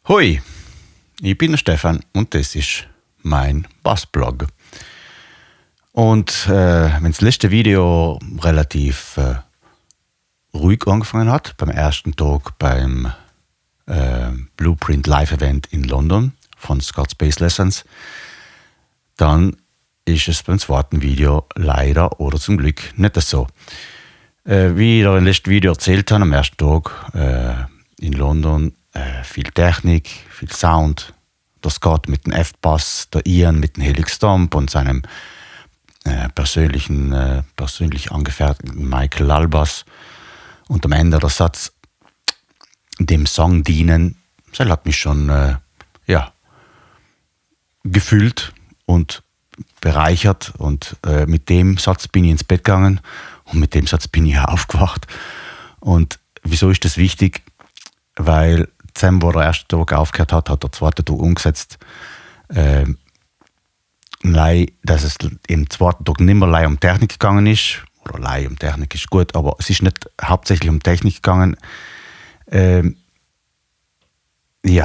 Hoi, ich bin der Stefan und das ist mein Bassblog. Und wenn das letzte Video relativ ruhig angefangen hat, beim ersten Tag beim Blueprint Live Event in London von Scott's Bass Lessons, dann ist es beim zweiten Video leider oder zum Glück nicht so. Wie ich im letzten Video erzählt habe, am ersten Tag in London, viel Technik, viel Sound. Der Scott mit dem F-Bass, der Ian mit dem Helix Stomp und seinem persönlich angefertigten Michael Lalbass. Und am Ende der Satz, dem Song dienen, das hat mich schon gefühlt und bereichert. Und mit dem Satz bin ich ins Bett gegangen und mit dem Satz bin ich aufgewacht. Und wieso ist das wichtig? Weil zusammen, wo der erste Tag aufgehört hat, hat der zweite Tag umgesetzt. Dass es im zweiten Tag nicht mehr um Technik gegangen ist. Oder um Technik ist gut, aber es ist nicht hauptsächlich um Technik gegangen. Ich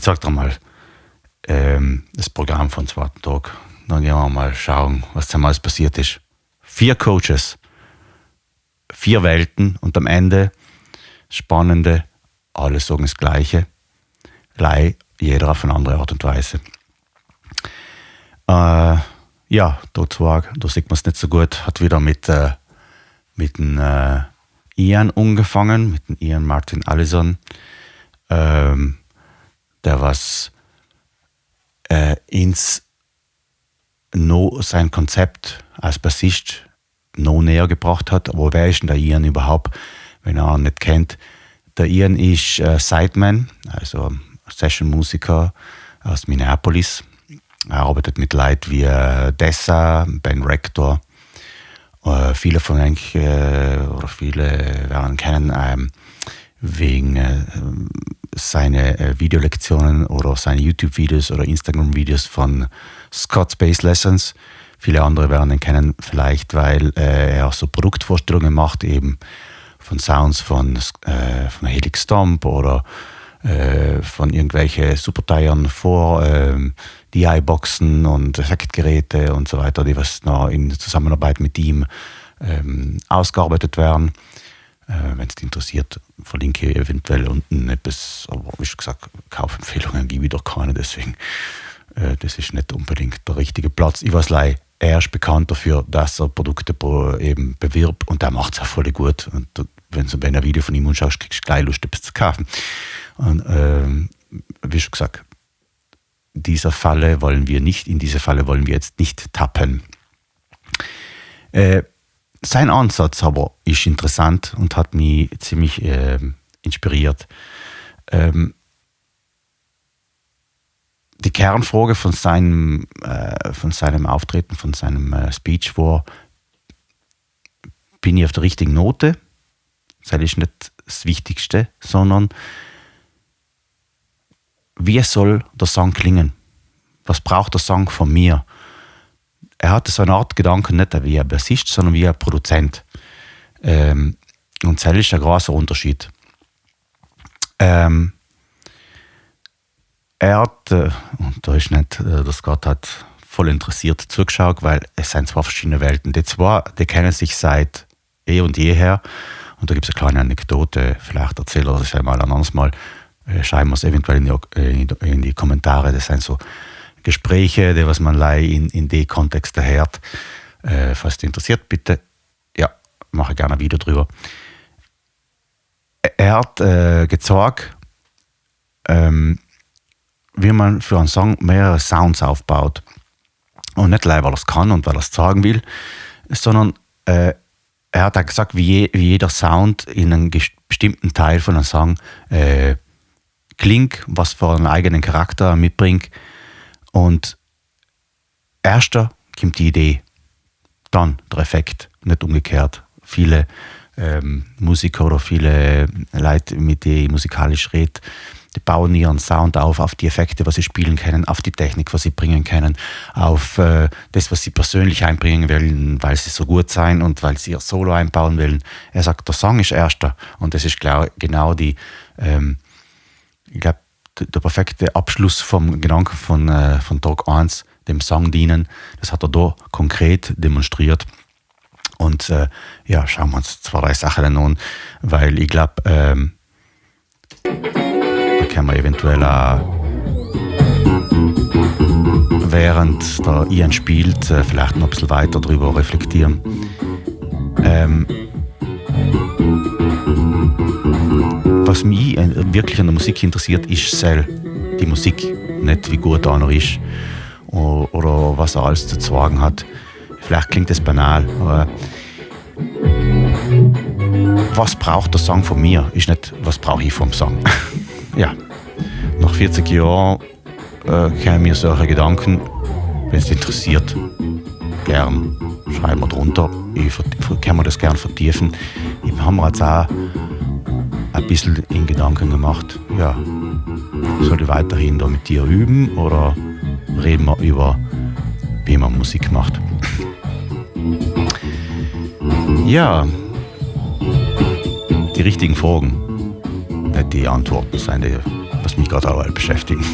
sag dir mal, das Programm vom zweiten Tag. Dann gehen wir mal schauen, was zusammen alles passiert ist. 4 Coaches, 4 Welten und am Ende Spannende, alle sagen das Gleiche. Jeder auf eine andere Art und Weise. Der Zwag, da sieht man es nicht so gut, hat wieder mit dem Ian angefangen, mit dem Ian Martin Allison, der was sein Konzept als Bassist noch näher gebracht hat. Aber wer ist denn der Ian überhaupt, wenn er ihn nicht kennt? Der Ian ist Sideman, also Session-Musiker aus Minneapolis. Er arbeitet mit Leuten wie Dessa, Ben Rector. Viele von euch viele werden ihn kennen wegen seine Videolektionen oder seine YouTube-Videos oder Instagram-Videos von Scott's Bass Lessons. Viele andere werden ihn kennen, vielleicht weil er so Produktvorstellungen macht, eben von Sounds von Helix Stomp oder von irgendwelche Superteilen vor DI-Boxen und Effektgeräte und so weiter, die was noch in Zusammenarbeit mit ihm ausgearbeitet werden. Wenn es dich interessiert, verlinke ich eventuell unten etwas, aber wie schon gesagt, Kaufempfehlungen gebe ich doch keine, deswegen das ist nicht unbedingt der richtige Platz. Ich weiß leider, er ist bekannt dafür, dass er Produkte eben bewirbt und er macht es auch voll gut. Und wenn du ein Video von ihm anschaust, kriegst du gleich Lust, etwas zu kaufen. Und wie schon gesagt, in diese Falle wollen wir jetzt nicht tappen. Sein Ansatz aber ist interessant und hat mich ziemlich inspiriert. Die Kernfrage von seinem Auftreten, von seinem Speech war: Bin ich auf der richtigen Note? Das ist nicht das Wichtigste, sondern wie soll der Song klingen? Was braucht der Song von mir? Er hatte so eine Art Gedanken, nicht wie ein Bassist, sondern wie ein Produzent. Und das ist ein großer Unterschied. Er hat, und da ist nicht, der Scott hat voll interessiert zugeschaut, weil es sind 2 verschiedene Welten. Die 2, die kennen sich seit und jeher. Und da gibt es eine kleine Anekdote, vielleicht erzähle ich das einmal ein anderes Mal. Schreiben wir es eventuell in die Kommentare. Das sind so Gespräche, die was man in die Kontexte hört. Falls dich interessiert, bitte, mache gerne ein Video drüber. Er hat gezeigt, wie man für einen Song mehrere Sounds aufbaut. Und nicht weil er es kann und weil er es sagen will, sondern er hat auch gesagt, wie jeder Sound in einem bestimmten Teil von einem Song klingt, was für einen eigenen Charakter er mitbringt. Und erster kommt die Idee, dann der Effekt, nicht umgekehrt. Viele Musiker oder viele Leute, mit denen ich musikalisch rede, die bauen ihren Sound auf die Effekte, was sie spielen können, auf die Technik, was sie bringen können, auf das, was sie persönlich einbringen wollen, weil sie so gut sein und weil sie ihr Solo einbauen wollen. Er sagt, der Song ist erster und das ist genau die, ich glaube, der perfekte Abschluss vom Gedanken von Tag 1, dem Song dienen. Das hat er da konkret demonstriert. Und schauen wir uns 2, 3 Sachen an, weil ich glaube, da können wir eventuell auch, während der Ian spielt, vielleicht noch ein bisschen weiter darüber reflektieren. Was mich wirklich an der Musik interessiert, ist die Musik, nicht wie gut einer ist oder was er alles zu sagen hat. Vielleicht klingt das banal, aber was braucht der Song von mir, ist nicht, was brauche ich vom Song. Ja, nach 40 Jahren kämen mir solche Gedanken, wenn es interessiert, gern schreiben wir drunter. Kann man das gern vertiefen. Ich habe mir jetzt auch ein bisschen in Gedanken gemacht, ja, soll ich weiterhin da mit dir üben oder reden wir über, wie man Musik macht. Ja, die richtigen Fragen, nicht die Antworten sein, was mich gerade auch beschäftigen.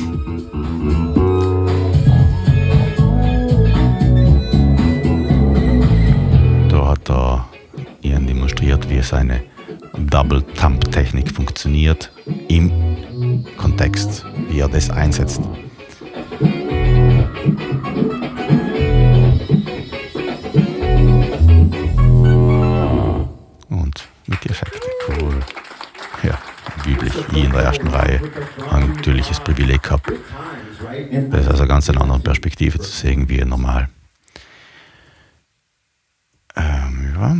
Da hat er Ian demonstriert, wie seine Double-Thump-Technik funktioniert im Kontext, wie er das einsetzt. Und mit den Effekten, cool. Ja, wie üblich, ich in der ersten Reihe habe natürlich das Privileg gehabt, das aus einer ganz anderen Perspektive zu sehen wie normal. Ja.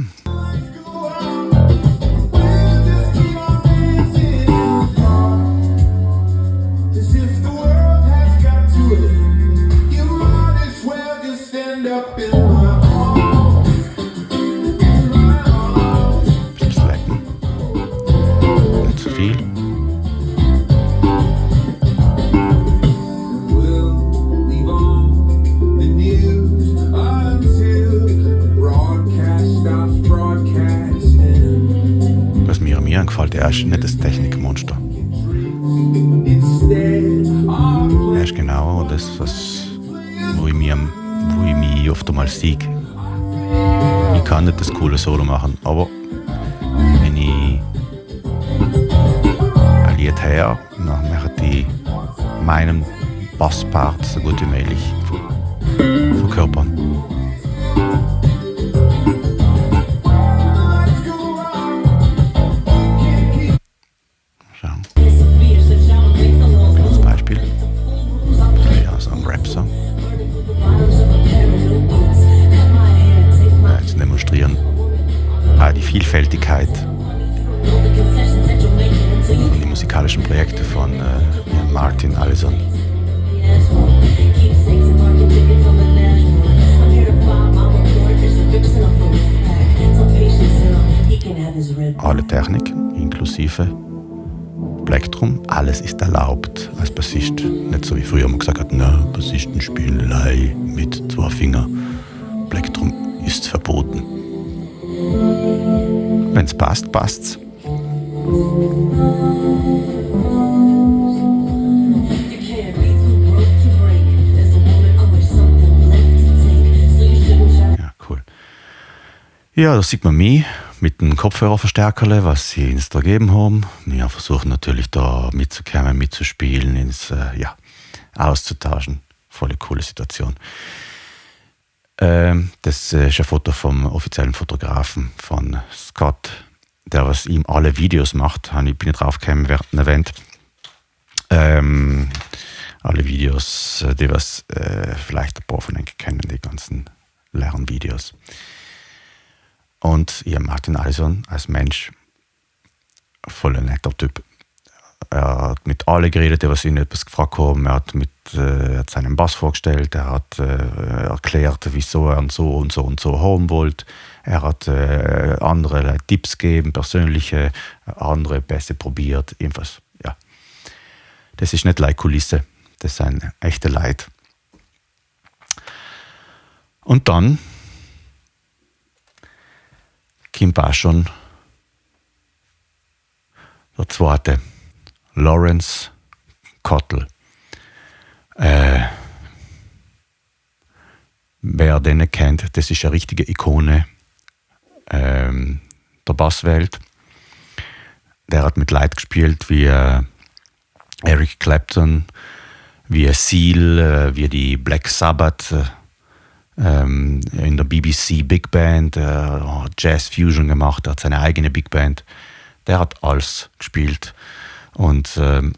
Er ist nicht das Technikmonster. Er ist genau das, wo ich mich oft einmal sehe. Ich kann nicht das coole Solo machen, aber wenn ich ein Lied her, dann mache ich meinen Basspart so gut wie möglich verkörpern. Vielfältigkeit von den musikalischen Projekten von Ian Martin Allison. Alle Technik, inklusive Plektrum, alles ist erlaubt als Bassist. Nicht so wie früher man gesagt hat, na, Bassisten spielen Lei mit 2 Fingern. Plektrum ist verboten. Wenn es passt, passt's. Ja, cool. Ja, da sieht man mich mit dem Kopfhörerverstärkerle, was sie uns da gegeben haben. Wir versuchen natürlich da mitzukommen, mitzuspielen, auszutauschen. Voll coole Situation. Das ist ein Foto vom offiziellen Fotografen von Scott, der was ihm alle Videos macht. Ich bin nicht draufgekommen während dem Event. Alle Videos, die was vielleicht ein paar von euch kennen, die ganzen Lernvideos. Und Martin Allison als Mensch, voll ein netter Typ. Er hat mit allen geredet, die was ihn etwas gefragt haben. Er hat seinen Bass vorgestellt. Er hat erklärt, wieso er so und so und so haben wollte. Er hat andere Tipps gegeben, persönliche, andere Bässe probiert. Jedenfalls, ja. Das ist nicht like Kulisse. Das sind echte Leute. Und dann kommt auch schon der zweite. Lawrence Kottel. Wer den nicht kennt, das ist eine richtige Ikone der Basswelt. Der hat mit Leuten gespielt wie Eric Clapton, wie Seal, wie die Black Sabbath, in der BBC Big Band, Jazz Fusion gemacht, er hat seine eigene Big Band. Der hat alles gespielt. Und wenn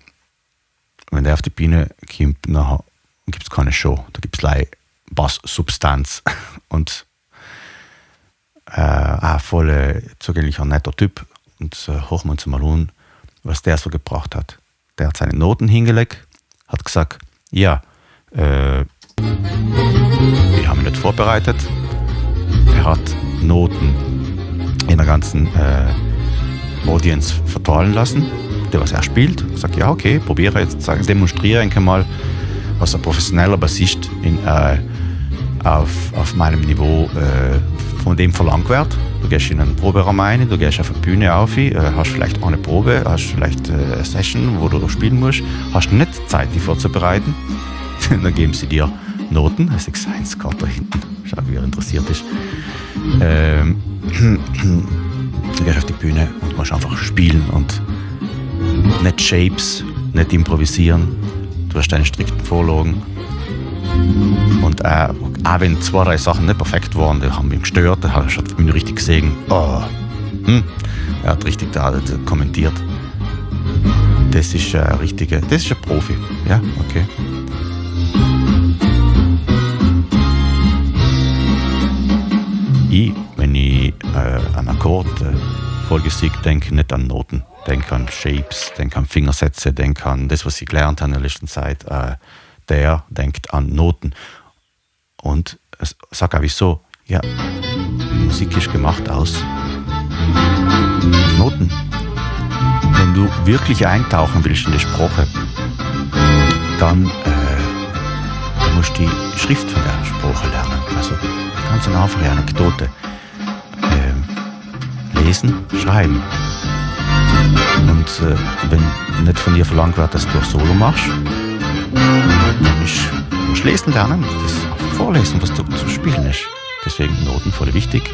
der auf die Bühne kommt, dann gibt es keine Show. Da gibt es Bass-Substanz. Und voll zugänglicher, netter Typ. Und hören wir uns mal an, was der so gebracht hat. Der hat seine Noten hingelegt, hat gesagt, ja, wir haben ihn nicht vorbereitet. Er hat Noten in der ganzen Audience verteilen lassen, der was er spielt. Sagt, ja, okay, probiere jetzt, demonstriere mal, was ein professioneller Bassist auf meinem Niveau von dem verlangt wird. Du gehst in einen Proberaum rein, du gehst auf eine Bühne auf, hast vielleicht eine Probe, hast vielleicht eine Session, wo du spielen musst, hast nicht Zeit, dich vorzubereiten. Dann geben sie dir Noten. Ich sage, Science gerade da hinten. Schau, wie er interessiert ist. Du gehst auf die Bühne und musst einfach spielen und nicht Shapes, nicht improvisieren. Du hast deine strikten Vorlagen. Und auch wenn 2, 3 Sachen nicht perfekt waren, die haben ihn gestört, er hat mich richtig gesehen. Er hat richtig da kommentiert. Das ist ein Profi. Ja, okay. Wenn ich an Akkord Folgesig denke, nicht an Noten, denke an Shapes, denke an Fingersätze, denke an das, was ich gelernt habe in der letzten Zeit. Der denkt an Noten. Und sag auch wieso, ja, Musik ist gemacht aus Noten. Wenn du wirklich eintauchen willst in die Sprache, dann musst du die Schrift von der Sprache lernen. Also ganz eine einfache Anekdote. Lesen, schreiben. Und wenn nicht von dir verlangt wird, dass du ein Solo machst, dann musst du lesen lernen, das vorlesen, was du zu spielen ist. Deswegen Noten voll wichtig.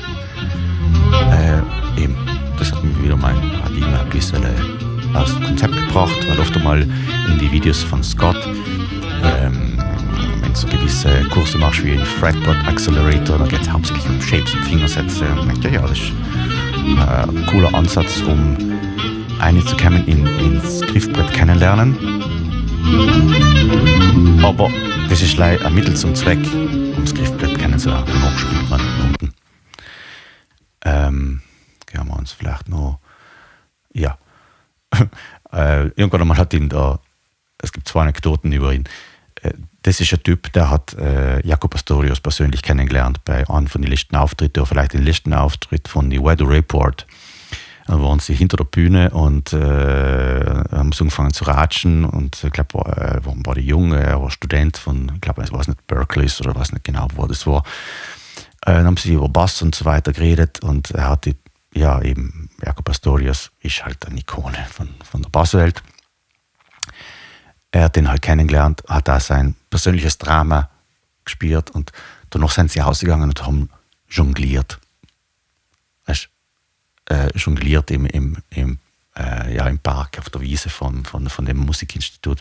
Das hat mich wieder immer ein bisschen aus dem Konzept gebracht, weil oft einmal in die Videos von Scott, wenn du so gewisse Kurse machst wie in Fretboard Accelerator, da geht es hauptsächlich um Shapes und Fingersätze. Und man denkt, ja, das ist ein cooler Ansatz, um einzukommen ins Griffbrett kennenlernen. Aber das ist leider ein Mittel zum Zweck, um das Griffbrett kennenzulernen. Danach spielt man Noten. Gehen wir uns vielleicht noch. Ja. Irgendwann einmal hat ihn da. Es gibt 2 Anekdoten über ihn. Das ist ein Typ, der hat Jaco Pastorius persönlich kennengelernt bei einem von den letzten Auftritten, oder vielleicht den letzten Auftritt von The Weather Report. Dann waren sie hinter der Bühne und haben so angefangen zu ratschen. Und ich glaube, war der Junge, er war Student von, ich glaube, es war nicht Berkeley oder weiß nicht genau, wo das war. Dann haben sie über Bass und so weiter geredet und er hat eben, Jaco Pastorius ist halt eine Ikone von der Basswelt. Er hat den halt kennengelernt, hat da sein persönliches Drama gespielt und danach sind sie rausgegangen und haben jongliert. Weißt, jongliert im Park, auf der Wiese von dem Musikinstitut.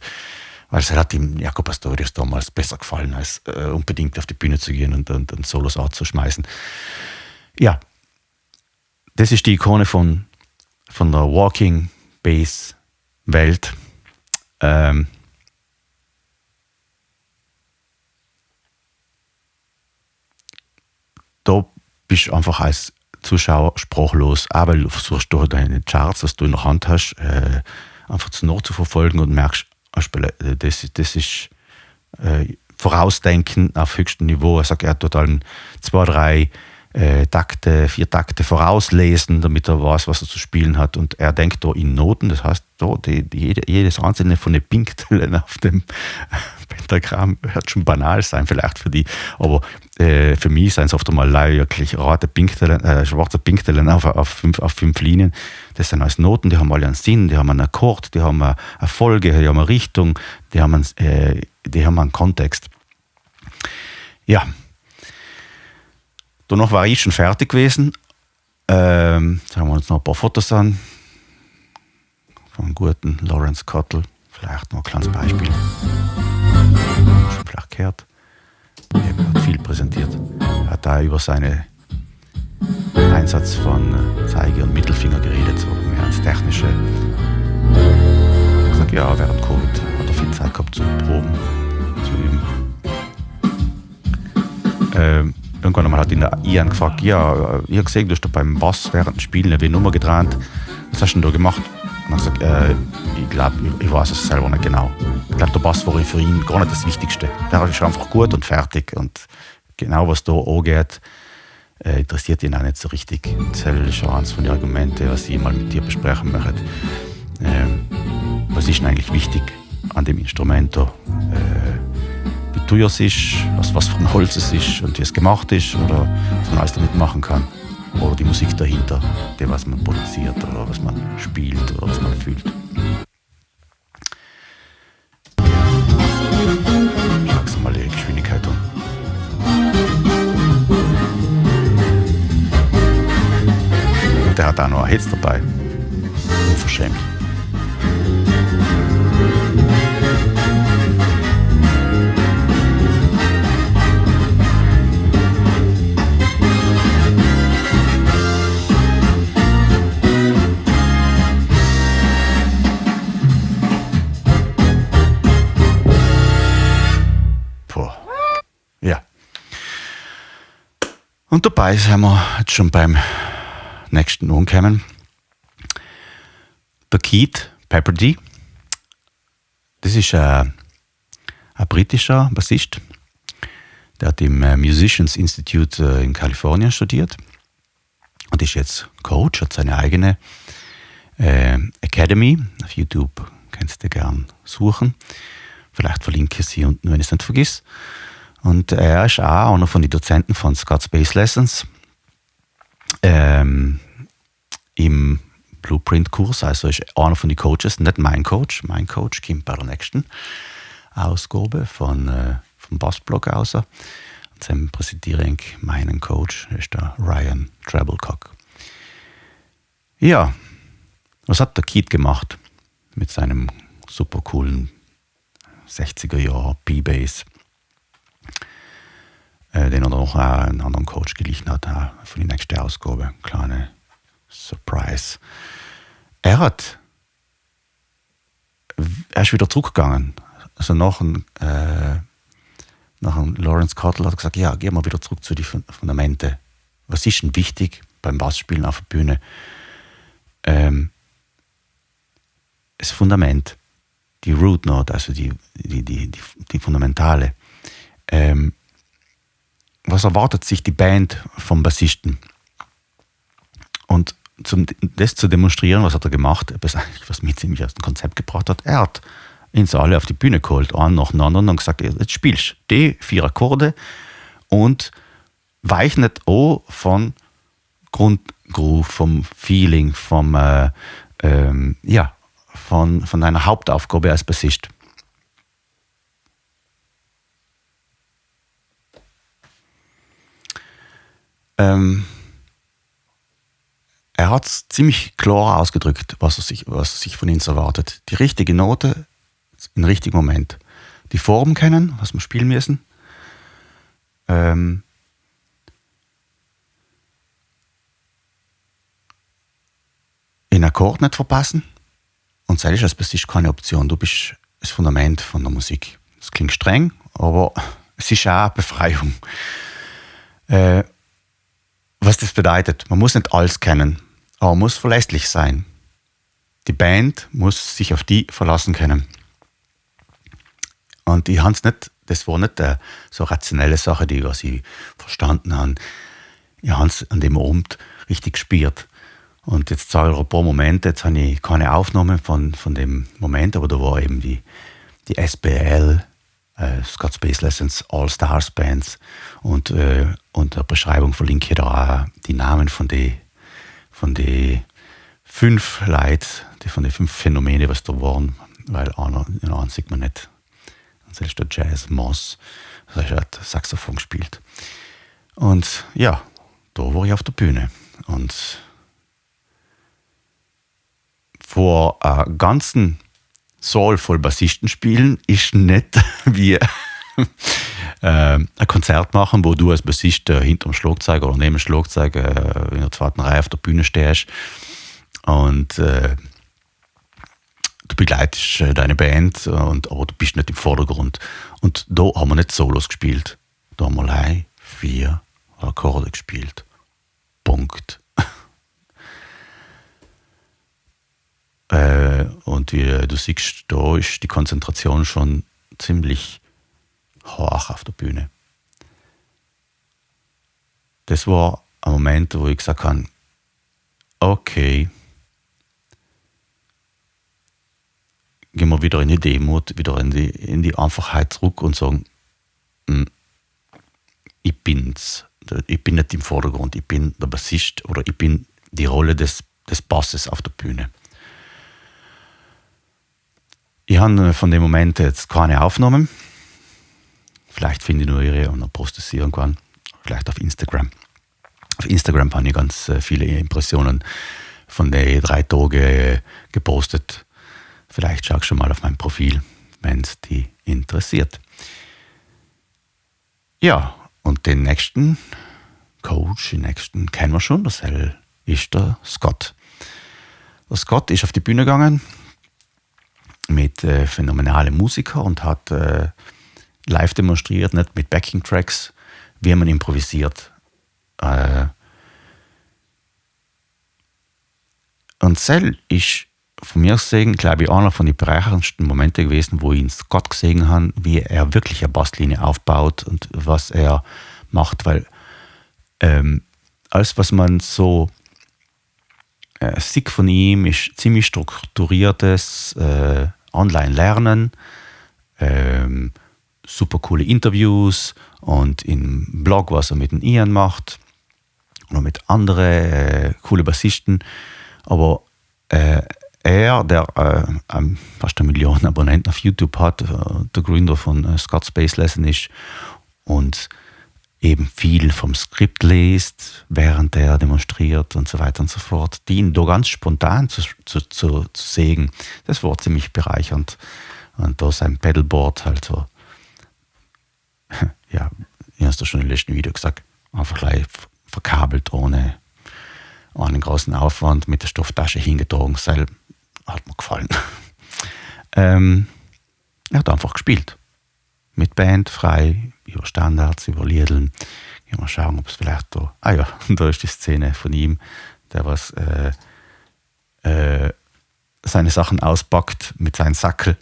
Weil es hat ihm Jaco Pastorius damals besser gefallen, als unbedingt auf die Bühne zu gehen und Solos anzuschmeißen. Ja, das ist die Ikone von der Walking Bass Welt. Da bist du einfach als Zuschauer sprachlos, auch weil du versuchst, durch deine Charts, was du in der Hand hast, einfach nachzuverfolgen und merkst, das ist Vorausdenken auf höchstem Niveau. Ich sage, er hat total 2, 3 Takte, 4 Takte vorauslesen, damit er weiß, was er zu spielen hat. Und er denkt da in Noten, das heißt, da jedes einzelne von den Pinktellen auf dem Pentagramm wird schon banal sein, vielleicht für die, aber für mich sind es oft einmal wirklich schwarze Pinktellen auf 5 Linien. Das sind alles Noten, die haben alle einen Sinn, die haben einen Akkord, die haben eine Folge, die haben eine Richtung, die haben einen Kontext. Ja. Danach war ich schon fertig gewesen. Schauen wir uns noch ein paar Fotos an. Von einem guten Lawrence Cottle. Vielleicht noch ein kleines Beispiel. Schon vielleicht gehört. Er hat viel präsentiert. Er hat da über seinen Einsatz von Zeige und Mittelfinger geredet, so mehr als technische. Er hat gesagt, ja, während Covid hat er viel Zeit gehabt zum Proben, zu üben. Irgendwann einmal hat ihn der Ian gefragt, ja, ich habe gesehen, du hast da beim Bass während dem Spielen eine Nummer gedreht. Was hast du denn da gemacht? Und er hat gesagt, ich glaube, ich weiß es selber nicht genau. Ich glaube, der Bass war für ihn gar nicht das Wichtigste. Der ist einfach gut und fertig. Und genau, was da angeht, interessiert ihn auch nicht so richtig. Das ist schon eines von den Argumenten, was ich mal mit dir besprechen möchte. Was ist denn eigentlich wichtig an dem Instrument da? Wie teuer es ist, was für ein Holz es ist und wie es gemacht ist oder was man alles damit machen kann. Oder die Musik dahinter, die was man produziert oder was man spielt oder was man fühlt. Schau mal die Geschwindigkeit an. Und der hat auch noch einen Hits dabei. Unverschämt. Ja. Und dabei sind wir jetzt schon beim nächsten angekommen. Der Keith Pepperdy. Das ist ein britischer Bassist. Der hat im Musicians Institute in Kalifornien studiert und ist jetzt Coach, hat seine eigene Academy. Auf YouTube kannst du gern suchen. Vielleicht verlinke ich sie unten, wenn ich es nicht vergesse. Und er ist auch einer von den Dozenten von Scott's Bass Lessons im Blueprint-Kurs. Also ist einer von den Coaches, nicht mein Coach. Mein Coach kommt bei der nächsten Ausgabe vom Bassblog raus. Und dann präsentiere ich meinen Coach, das ist der Ryan Treblecock. Ja, was hat der Keith gemacht mit seinem super coolen 60er Jahre B-Bass? Den er noch einen anderen Coach geliehen hat, für die nächste Ausgabe. Kleine Surprise. Er ist wieder zurückgegangen. Also nach dem Lawrence Cottle hat er gesagt, ja, gehen wir wieder zurück zu den Fundamenten. Was ist denn wichtig beim Bassspielen auf der Bühne? Das Fundament, die Root Note, also die Fundamentale. Was erwartet sich die Band vom Bassisten? Und das zu demonstrieren, was hat er gemacht, was mich ziemlich aus dem Konzept gebracht hat, er hat uns alle auf die Bühne geholt, einen nach dem anderen, und gesagt, jetzt spielst du die 4 Akkorde und weich nicht an von Grundgroove, vom Feeling, von deiner Hauptaufgabe als Bassist. Er hat es ziemlich klar ausgedrückt, was er sich von uns erwartet. Die richtige Note im richtigen Moment. Die Form kennen, was wir spielen müssen. Den Akkord nicht verpassen. Und das ist als Bassist keine Option. Du bist das Fundament von der Musik. Das klingt streng, aber es ist auch eine Befreiung. Was das bedeutet, man muss nicht alles kennen, aber man muss verlässlich sein. Die Band muss sich auf die verlassen können. Und das war nicht so eine rationelle Sache, die was ich verstanden habe. ich habe es an dem Abend richtig gespürt. Und jetzt zeige ich ein paar Momente, jetzt habe ich keine Aufnahme von dem Moment, aber da war eben die SBL, Scott Space Lessons All-Stars Bands und eine Beschreibung verlinke ich da auch die Namen von den 5 Leuten, von den 5 Phänomene, was da waren, weil einen sieht man nicht. Das ist der Jazz Moss, das hat Saxophon gespielt. Und ja, da war ich auf der Bühne. Und vor einem ganzen Saal voll Bassisten spielen ist nicht wie ein Konzert machen, wo du als Bassist hinter dem Schlagzeug oder neben dem Schlagzeug in der zweiten Reihe auf der Bühne stehst und du begleitest deine Band, aber du bist nicht im Vordergrund. Und da haben wir nicht Solos gespielt. Da haben wir 4 Akkorde gespielt. Punkt. Und wie du siehst, da ist die Konzentration schon ziemlich hoch auf der Bühne. Das war ein Moment, wo ich gesagt habe, okay, gehen wir wieder in die Demut, wieder in die Einfachheit zurück und sagen, ich bin's. Ich bin nicht im Vordergrund, ich bin der Bassist oder ich bin die Rolle des Basses auf der Bühne. Ich habe von dem Moment jetzt keine Aufnahmen. Vielleicht finde ich nur ihre und dann poste ich sie irgendwann. Vielleicht auf Instagram. Auf Instagram habe ich ganz viele Impressionen von den 3 Tagen gepostet. Vielleicht schau schon mal auf mein Profil, wenn es dich interessiert. Ja, und den nächsten Coach, den nächsten kennen wir schon, das ist der Scott. Der Scott ist auf die Bühne gegangen mit phänomenalen Musikern und hat live demonstriert, nicht mit Backing-Tracks, wie man improvisiert. Und Cell ist von mir gesehen, glaube ich, einer von den bereicherndsten Momente gewesen, wo ich ihn Scott gesehen habe, wie er wirklich eine Basslinie aufbaut und was er macht, weil alles, was man so sieht von ihm, ist ziemlich strukturiertes Online-Lernen, super coole Interviews und im Blog, was er mit den Ian macht oder mit anderen coole Bassisten, aber er, der fast 1 Million Abonnenten auf YouTube hat, der Gründer von Scott Space Lesson ist und eben viel vom Skript liest, während er demonstriert und so weiter und so fort, die ihn da ganz spontan zu sehen, das war ziemlich bereichernd. Und da sein Pedalboard halt so, ja, ich habe es schon im letzten Video gesagt, einfach gleich verkabelt, ohne einen großen Aufwand, mit der Stofftasche hingetragen, das hat mir gefallen. Er hat einfach gespielt. Mit Band, frei, über Standards, über Liedeln. Gehen wir schauen, ob es vielleicht da... Ah ja, da ist die Szene von ihm, der was seine Sachen auspackt mit seinem Sackel.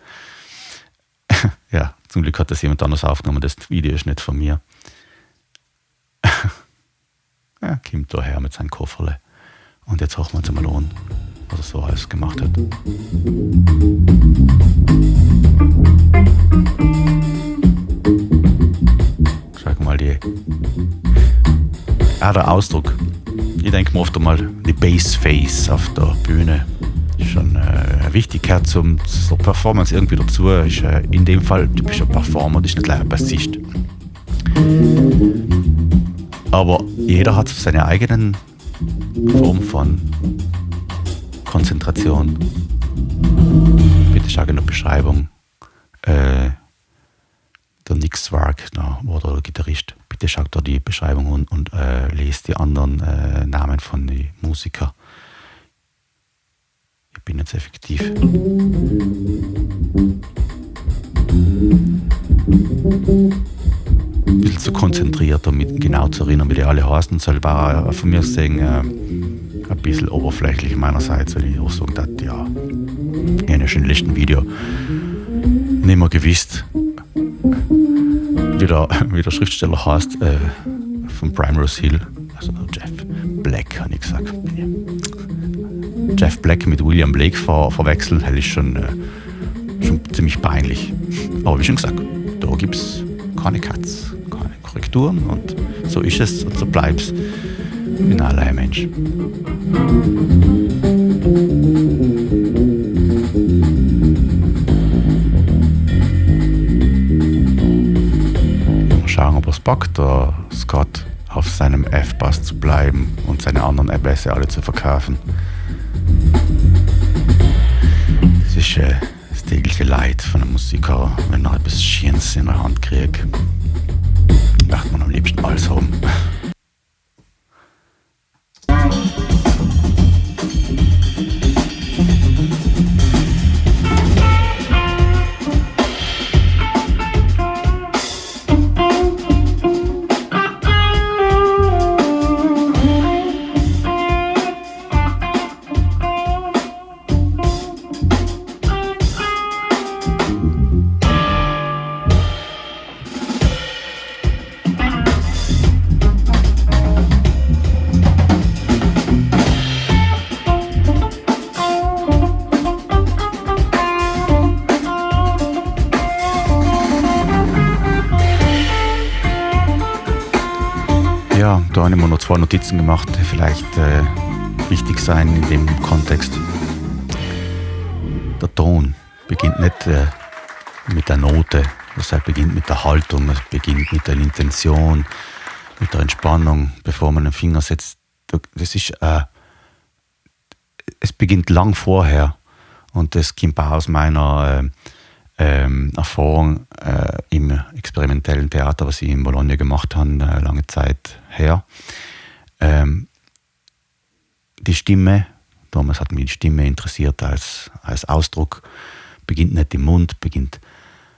Ja, zum Glück hat das jemand anders aufgenommen, das Video ist nicht von mir. Ja, kommt da her mit seinem Kofferle. Und jetzt hören wir uns mal an, was er so alles gemacht hat. Schau mal der Ausdruck. Ich denke mir oft einmal, die Bassface auf der Bühne ist schon wichtig, gehört zur Performance irgendwie dazu. Ist in dem Fall typischer Performer, das ist nicht gleich ein Bassist. Aber jeder hat seine eigenen Form von Konzentration. Bitte schau in der Beschreibung. Der Nick Swark, war der Gitarrist. Bitte schaut da die Beschreibung und lest die anderen Namen von den Musikern. Ich bin jetzt effektiv. Ein bisschen zu konzentriert, um mich genau zu erinnern, wie die alle heißen. Es war von mir gesehen ein bisschen oberflächlich meinerseits, weil ich auch sagen dachte, ja, ich habe ja schon im letzten Video nicht mehr gewusst, wie der Schriftsteller heißt, von Primrose Hill. Also Jeff Black, habe ich gesagt. Jeff Black mit William Blake verwechseln, das ist schon ziemlich peinlich. Aber wie schon gesagt, da gibt es keine Cuts, keine Korrekturen und so ist es und so bleibt es. Ich bin allein ein Mensch. Mal schauen, ob er es packt, der Scott auf seinem F-Bass zu bleiben und seine anderen Bässe alle zu verkaufen. Das ist das tägliche Leid von einem Musiker, wenn er etwas Schönes in der Hand kriegt. Macht man am liebsten alles haben. Ja, da habe ich mir noch 2 Notizen gemacht, die vielleicht wichtig sein in dem Kontext. Der Ton beginnt nicht mit der Note, das beginnt mit der Haltung, es beginnt mit der Intention, mit der Entspannung, bevor man den Finger setzt. Das ist, es beginnt lang vorher und das kommt auch aus meiner Erfahrung im experimentellen Theater, was ich in Bologna gemacht habe, lange Zeit her. Die Stimme, damals hat mich die Stimme interessiert als Ausdruck, beginnt nicht im Mund, beginnt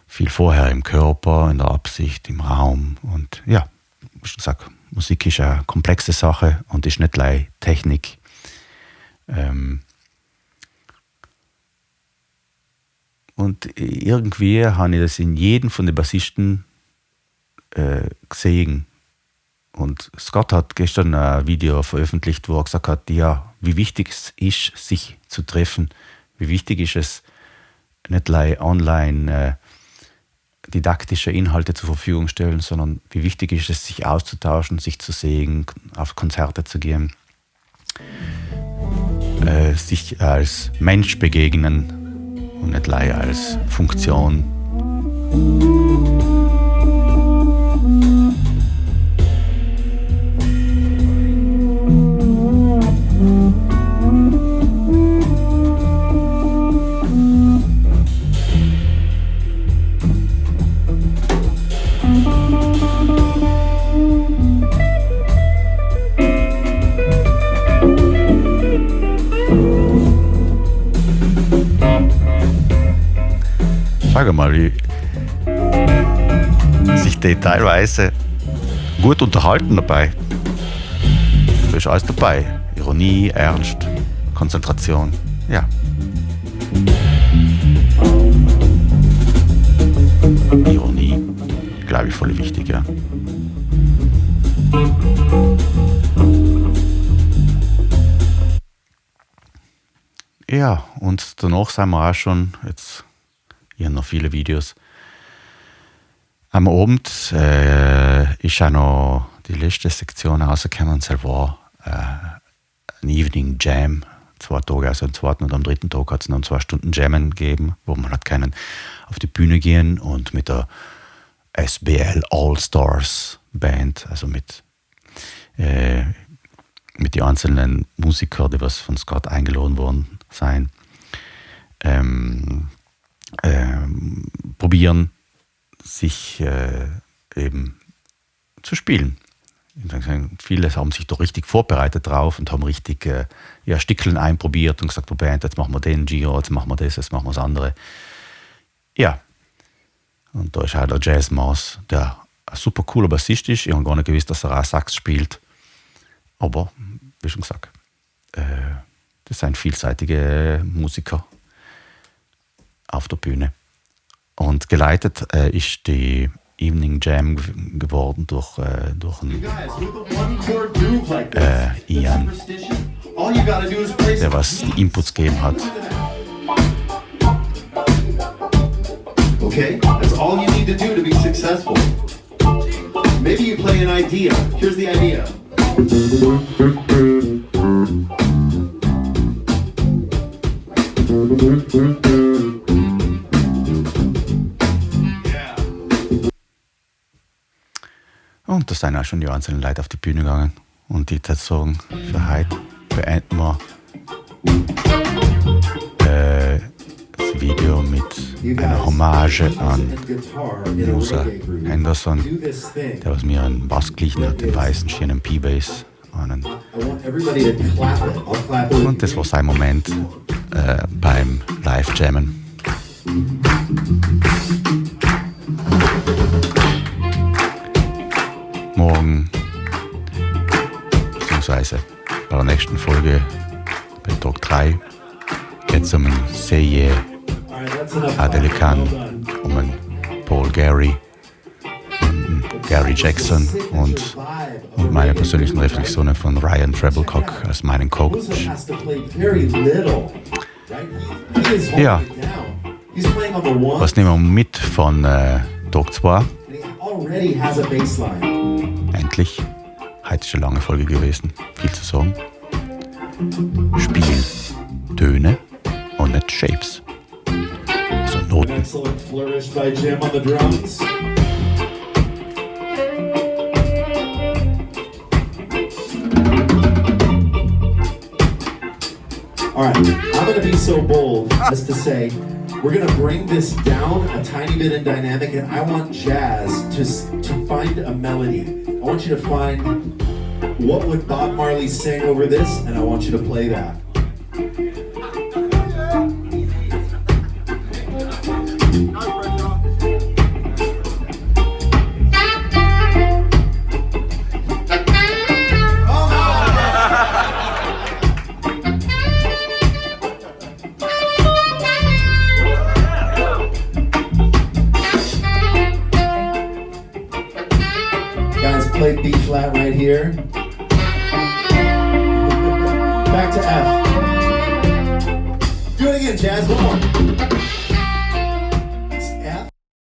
viel vorher im Körper, in der Absicht, im Raum. Und ja, wie ich sage, Musik ist eine komplexe Sache und ist nicht gleich Technik. Und irgendwie habe ich das in jedem von den Bassisten gesehen. Und Scott hat gestern ein Video veröffentlicht, wo er gesagt hat, ja, wie wichtig es ist, sich zu treffen. Wie wichtig ist es, nicht gleich online didaktische Inhalte zur Verfügung stellen, sondern wie wichtig ist es, sich auszutauschen, sich zu sehen, auf Konzerte zu gehen, sich als Mensch begegnen und nicht gleich als Funktion. Sag mal, wie sich die teilweise gut unterhalten dabei. Da ist alles dabei. Ironie, Ernst, Konzentration. Ja. Ironie, glaube ich, voll wichtig, ja. Ja, und danach sind wir auch schon, jetzt ich habe noch viele Videos. Am Abend ist auch noch die letzte Sektion rausgekommen, und es war ein Evening Jam. 2 Tage, also am 2. und am 3. Tag hat es noch 2 Stunden Jammen gegeben, wo man hat können auf die Bühne gehen und mit der SBL All-Stars Band, also mit den einzelnen Musikern, die was von Scott eingeladen worden sein, probieren, sich eben zu spielen. Viele haben sich da richtig vorbereitet drauf und haben richtig Stickeln einprobiert und gesagt, Band, jetzt machen wir den Giro, jetzt machen wir das, jetzt machen wir das andere. Ja. Und da ist halt der Jazz Moss, der ein super cooler Bassist ist. Ich habe gar nicht gewusst, dass er auch Sax spielt. Aber, wie schon gesagt, das sind vielseitige Musiker auf der Bühne. Und geleitet ist die Evening Jam geworden durch Ian, der was die Inputs gegeben hat. Okay, that's all you need to do to be successful. Maybe you play an idea. Here's the idea. Und da sind auch schon die einzelnen Leute auf die Bühne gegangen. Und ich würde sagen, für heute beenden wir das Video mit einer Hommage an Musa Henderson, der was mir einen Bass glichen hat, den weißen schönen P-Bass. Und das war sein Moment beim Live-Jammen. Morgen, beziehungsweise bei der nächsten Folge, bei Tag 3, geht es um einen Seye Adelican, um einen Paul Gary, einen Gary Jackson und meine persönlichen Reflexionen von Ryan Treblecock als meinen Coach. Ja, was nehmen wir mit von Tag 2? Endlich. Heute ist eine lange Folge gewesen. Viel zu sagen. Spiel Töne und nicht Shapes. So Noten. Alright, I'm going to be so bold as to say we're going to bring this down a tiny bit in dynamic, and I want Jazz to find a melody. I want you to find what would Bob Marley sing over this, and I want you to play that. Play B flat right here. Back to F. Do it again, Jazz. One more.